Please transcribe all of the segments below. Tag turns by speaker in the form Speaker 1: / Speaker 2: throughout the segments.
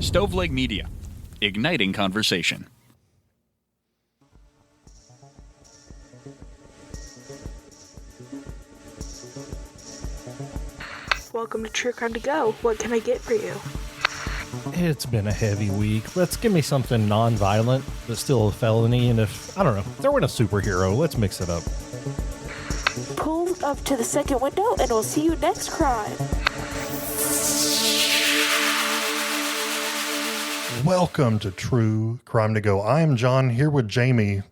Speaker 1: Stoveleg Media, igniting conversation.
Speaker 2: Welcome to True Crime to Go. What can I get for you?
Speaker 3: It's been a heavy week. Let's give me something non-violent, but still a felony. And if, I don't know, throw in a superhero. Let's mix it up.
Speaker 2: Pull up to the second window and we'll see you next crime.
Speaker 4: Welcome to True Crime to Go. I am John here with Jamie.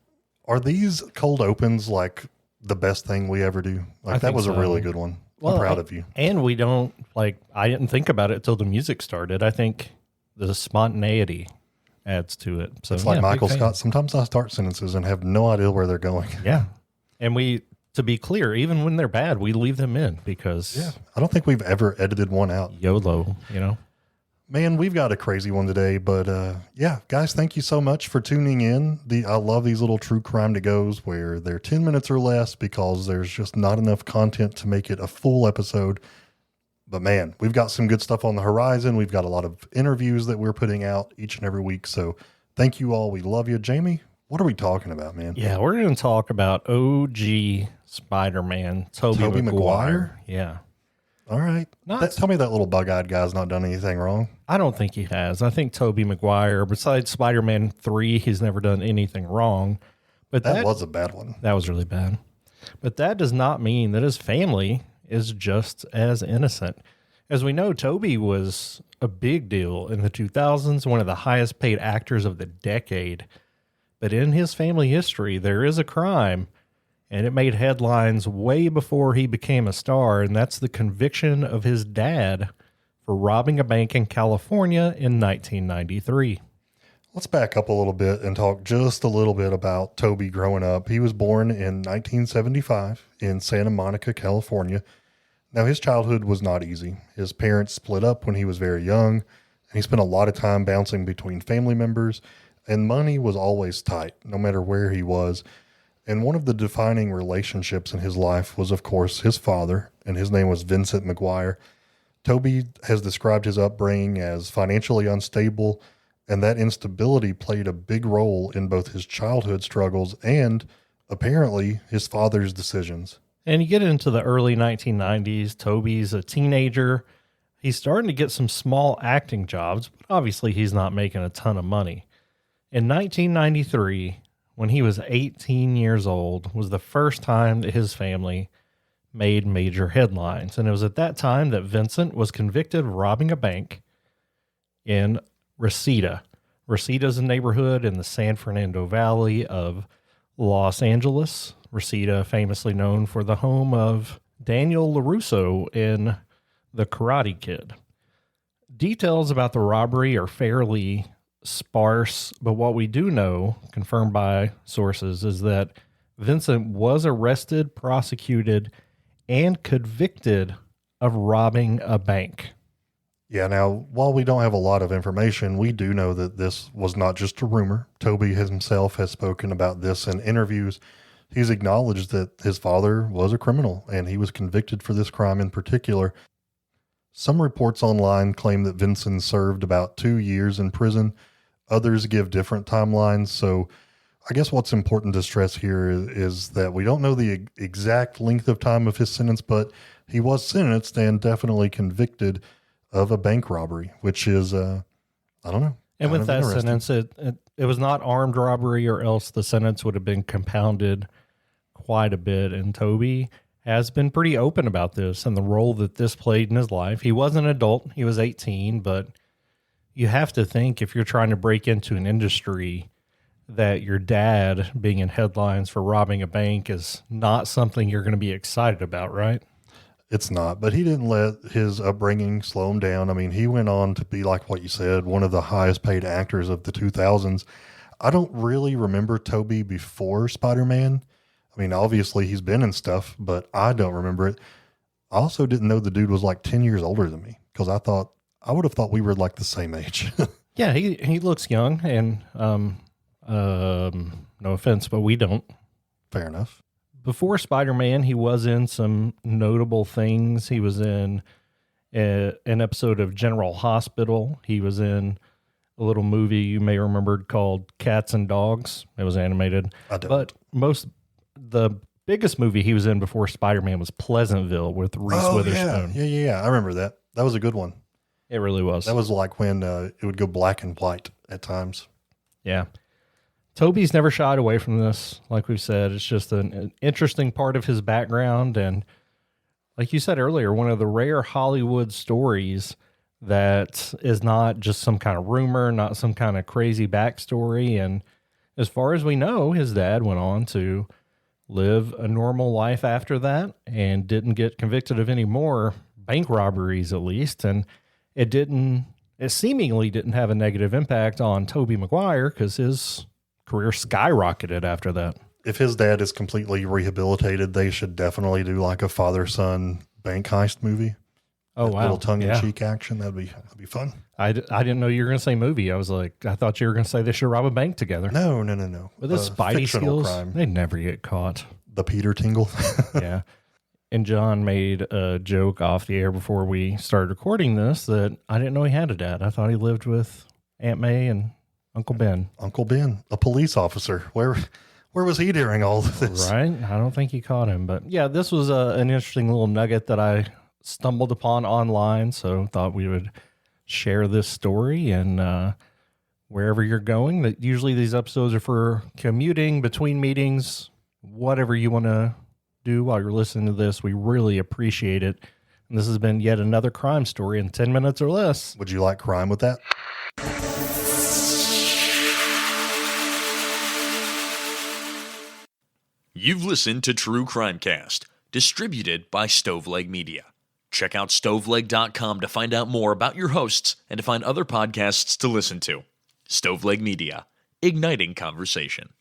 Speaker 4: Are these cold opens like the best thing we ever do? Like that was a really good one. I'm proud of you.
Speaker 3: And we don't, I didn't think about it till the music started. I think the spontaneity adds to it. So
Speaker 4: it's like Michael Scott. Sometimes I start sentences and have no idea where they're going.
Speaker 3: Yeah. And to be clear, even when they're bad, we leave them in because
Speaker 4: I don't think we've ever edited one out.
Speaker 3: YOLO, you know?
Speaker 4: Man, we've got a crazy one today, but guys, thank you so much for tuning in. I love these little true crime to goes where they're 10 minutes or less because there's just not enough content to make it a full episode. But man, we've got some good stuff on the horizon. We've got a lot of interviews that we're putting out each and every week. So thank you all. We love you. Jamie, what are we talking about, man?
Speaker 3: Yeah, we're going to talk about OG Spider-Man, Tobey Maguire. Yeah.
Speaker 4: All right. Tell me that little bug-eyed guy's not done anything wrong.
Speaker 3: I don't think he has. I think Tobey Maguire, besides Spider-Man 3, he's never done anything wrong. But
Speaker 4: that was a bad one.
Speaker 3: That was really bad. But that does not mean that his family is just as innocent. As we know, Tobey was a big deal in the 2000s, one of the highest paid actors of the decade. But in his family history, there is a crime, and it made headlines way before he became a star, and that's the conviction of his dad for robbing a bank in California in 1993.
Speaker 4: Let's back up a little bit and talk just a little bit about Tobey growing up. He was born in 1975 in Santa Monica, California. Now, his childhood was not easy. His parents split up when he was very young, and he spent a lot of time bouncing between family members, and money was always tight, no matter where he was. And one of the defining relationships in his life was, of course, his father, and his name was Vincent Maguire. Tobey has described his upbringing as financially unstable, and that instability played a big role in both his childhood struggles and, apparently, his father's decisions.
Speaker 3: And you get into the early 1990s, Tobey's a teenager. He's starting to get some small acting jobs, but obviously he's not making a ton of money. In 1993, when he was 18 years old, was the first time that his family made major headlines. And it was at that time that Vincent was convicted of robbing a bank in Reseda. Reseda is a neighborhood in the San Fernando Valley of Los Angeles. Reseda, famously known for the home of Daniel LaRusso in The Karate Kid. Details about the robbery are fairly sparse, but what we do know, confirmed by sources, is that Vincent was arrested, prosecuted, and convicted of robbing a bank.
Speaker 4: Yeah, now, while we don't have a lot of information, we do know that this was not just a rumor. Tobey himself has spoken about this in interviews. He's acknowledged that his father was a criminal, and he was convicted for this crime in particular. Some reports online claim that Vincent served about 2 years in prison. Others give different timelines, so I guess what's important to stress here is that we don't know the exact length of time of his sentence, but he was sentenced and definitely convicted of a bank robbery, which is, I don't know.
Speaker 3: And with that sentence, it was not armed robbery, or else the sentence would have been compounded quite a bit. And Tobey has been pretty open about this and the role that this played in his life. He was an adult. He was 18, but you have to think if you're trying to break into an industry that your dad being in headlines for robbing a bank is not something you're going to be excited about, right?
Speaker 4: It's not, but he didn't let his upbringing slow him down. I mean, he went on to be, like what you said, one of the highest paid actors of the 2000s. I don't really remember Tobey before Spider-Man. I mean, obviously he's been in stuff, but I don't remember it. I also didn't know the dude was like 10 years older than me, because I would have thought we were like the same age.
Speaker 3: Yeah, he looks young, and no offense, but we don't.
Speaker 4: Fair enough.
Speaker 3: Before Spider-Man, he was in some notable things. He was in an episode of General Hospital. He was in a little movie you may remember called Cats and Dogs. It was animated.
Speaker 4: I don't.
Speaker 3: But the biggest movie he was in before Spider-Man was Pleasantville with Reese Witherspoon.
Speaker 4: Yeah. I remember that. That was a good one.
Speaker 3: It really was.
Speaker 4: That was like when it would go black and white at times.
Speaker 3: Yeah. Tobey's never shied away from this. Like we've said, it's just an interesting part of his background. And like you said earlier, one of the rare Hollywood stories that is not just some kind of rumor, not some kind of crazy backstory. And as far as we know, his dad went on to live a normal life after that and didn't get convicted of any more bank robberies, at least. And it seemingly didn't have a negative impact on Tobey Maguire because his career skyrocketed after that.
Speaker 4: If his dad is completely rehabilitated, they should definitely do like a father-son bank heist movie.
Speaker 3: Oh, wow.
Speaker 4: A little tongue-in-cheek action. That'd be fun.
Speaker 3: I didn't know you were going to say movie. I was like, I thought you were going to say they should rob a bank together.
Speaker 4: No.
Speaker 3: With his Spidey
Speaker 4: fictional
Speaker 3: skills,
Speaker 4: crime.
Speaker 3: they'd never get caught.
Speaker 4: The Peter Tingle.
Speaker 3: Yeah. And John made a joke off the air before we started recording this that I didn't know he had a dad. I thought he lived with Aunt May and Uncle Ben.
Speaker 4: Uncle Ben, a police officer. Where was he during all of this?
Speaker 3: Right? I don't think he caught him. But yeah, this was an interesting little nugget that I stumbled upon online. So thought we would share this story. And wherever you're going, that usually these episodes are for commuting, between meetings, whatever you want to do while you're listening to this. We really appreciate it. And this has been yet another crime story in 10 minutes or less.
Speaker 4: Would you like crime with that?
Speaker 1: You've listened to True Crimecast, distributed by Stoveleg Media. Check out stoveleg.com to find out more about your hosts and to find other podcasts to listen to. Stoveleg Media, igniting conversation.